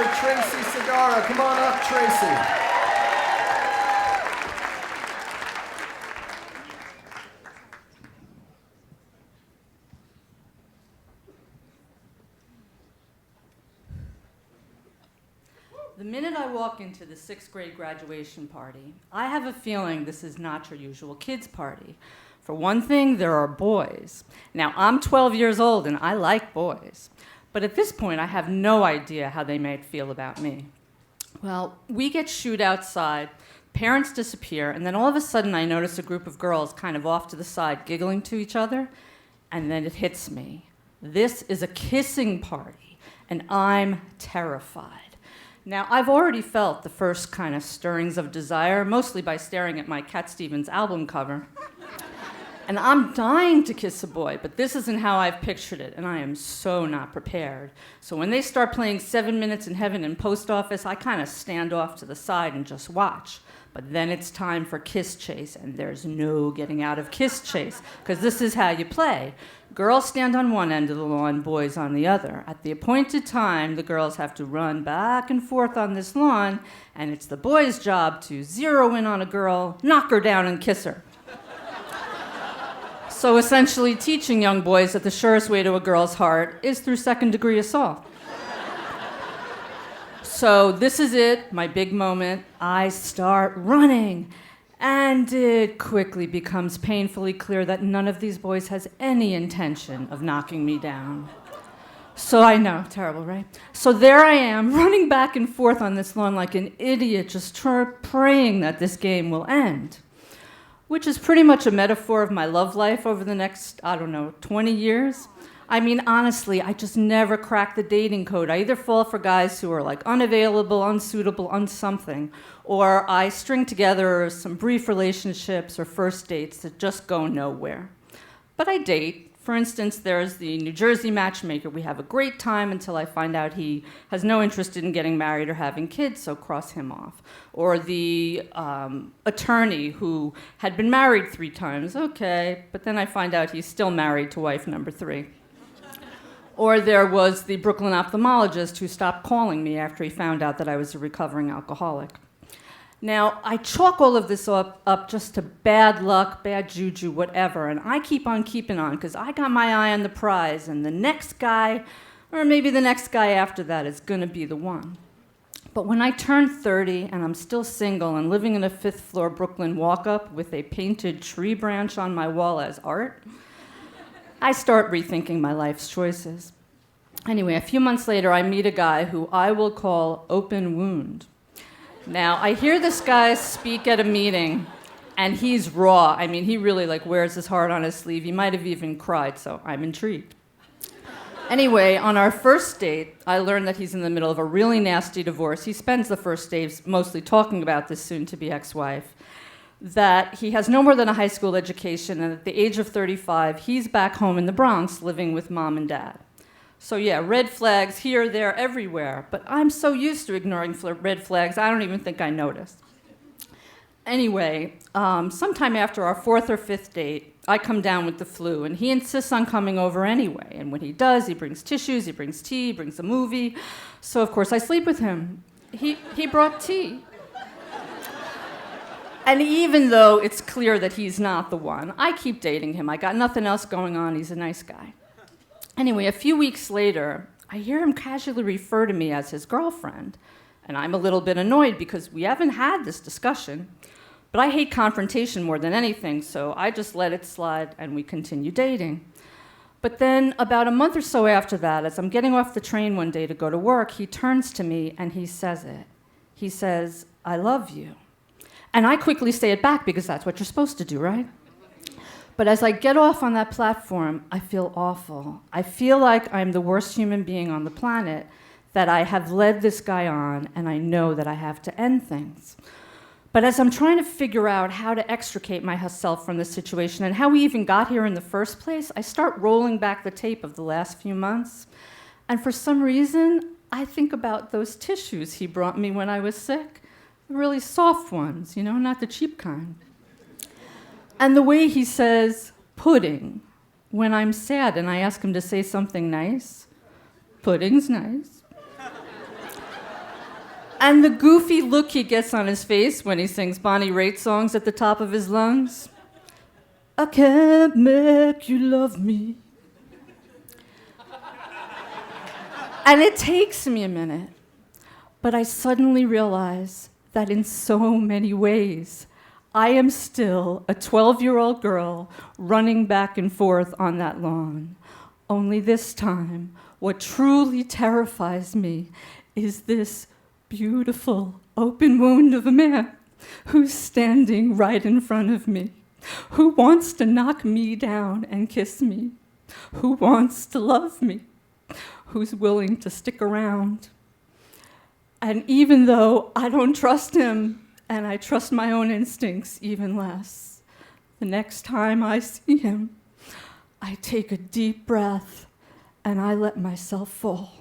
for Tracy Segarra. Come on up, Tracy. The minute I walk into the 6th grade graduation party, I have a feeling this is not your usual kids' party. For one thing, there are boys. Now, I'm 12 years old and I like boys. But at this point, I have no idea how they might feel about me. Well, we get shooed outside, parents disappear, and then all of a sudden I notice a group of girls kind of off to the side giggling to each other, and then it hits me. This is a kissing party, and I'm terrified. Now, I've already felt the first kind of stirrings of desire, mostly by staring at my Cat Stevens album cover. And I'm dying to kiss a boy, but this isn't how I've pictured it, and I am so not prepared. So when they start playing 7 Minutes in Heaven in Post Office, I kind of stand off to the side and just watch. But then it's time for Kiss Chase, and there's no getting out of Kiss Chase, because this is how you play. Girls stand on one end of the lawn, boys on the other. At the appointed time, the girls have to run back and forth on this lawn, and it's the boys' job to zero in on a girl, knock her down, and kiss her. So essentially teaching young boys that the surest way to a girl's heart is through second-degree assault. So this is it, my big moment. I start running. And it quickly becomes painfully clear that none of these boys has any intention of knocking me down. So I know, terrible, right? So there I am, running back and forth on this lawn like an idiot, just praying that this game will end. Which is pretty much a metaphor of my love life over the next, 20 years. I mean, honestly, I just never crack the dating code. I either fall for guys who are like unavailable, unsuitable, unsomething, or I string together some brief relationships or first dates that just go nowhere. But I date. For instance, there's the New Jersey matchmaker. We have a great time until I find out he has no interest in getting married or having kids, so cross him off. Or the attorney who had been married 3 times. Okay, but then I find out he's still married to wife number 3. Or there was the Brooklyn ophthalmologist who stopped calling me after he found out that I was a recovering alcoholic. Now, I chalk all of this up just to bad luck, bad juju, whatever, and I keep on keeping on because I got my eye on the prize, and the next guy, or maybe the next guy after that, is going to be the one. But when I turn 30 and I'm still single and living in a 5th-floor Brooklyn walk-up with a painted tree branch on my wall as art, I start rethinking my life's choices. Anyway, a few months later, I meet a guy who I will call Open Wound. Now, I hear this guy speak at a meeting, and he's raw. I mean, he really wears his heart on his sleeve. He might have even cried, so I'm intrigued. Anyway, on our first date, I learned that he's in the middle of a really nasty divorce. He spends the first days mostly talking about this soon-to-be ex-wife, that he has no more than a high school education, and at the age of 35, he's back home in the Bronx living with mom and dad. So yeah, red flags here, there, everywhere. But I'm so used to ignoring red flags, I don't even think I noticed. Anyway, sometime after our 4th or 5th date, I come down with the flu, and he insists on coming over anyway. And when he does, he brings tissues, he brings tea, he brings a movie. So of course I sleep with him. He brought tea. And even though it's clear that he's not the one, I keep dating him. I got nothing else going on, he's a nice guy. Anyway, a few weeks later, I hear him casually refer to me as his girlfriend. And I'm a little bit annoyed because we haven't had this discussion. But I hate confrontation more than anything, so I just let it slide and we continue dating. But then about a month or so after that, as I'm getting off the train one day to go to work, he turns to me and he says it. He says, "I love you." And I quickly say it back because that's what you're supposed to do, right? But as I get off on that platform, I feel awful. I feel like I'm the worst human being on the planet, that I have led this guy on, and I know that I have to end things. But as I'm trying to figure out how to extricate myself from this situation and how we even got here in the first place, I start rolling back the tape of the last few months. And for some reason, I think about those tissues he brought me when I was sick, the really soft ones, not the cheap kind. And the way he says pudding when I'm sad and I ask him to say something nice. Pudding's nice. And the goofy look he gets on his face when he sings Bonnie Raitt songs at the top of his lungs. I can't make you love me. And it takes me a minute, but I suddenly realize that in so many ways, I am still a 12-year-old girl running back and forth on that lawn. Only this time, what truly terrifies me is this beautiful open wound of a man who's standing right in front of me, who wants to knock me down and kiss me, who wants to love me, who's willing to stick around. And even though I don't trust him, and I trust my own instincts even less, the next time I see him, I take a deep breath and I let myself fall.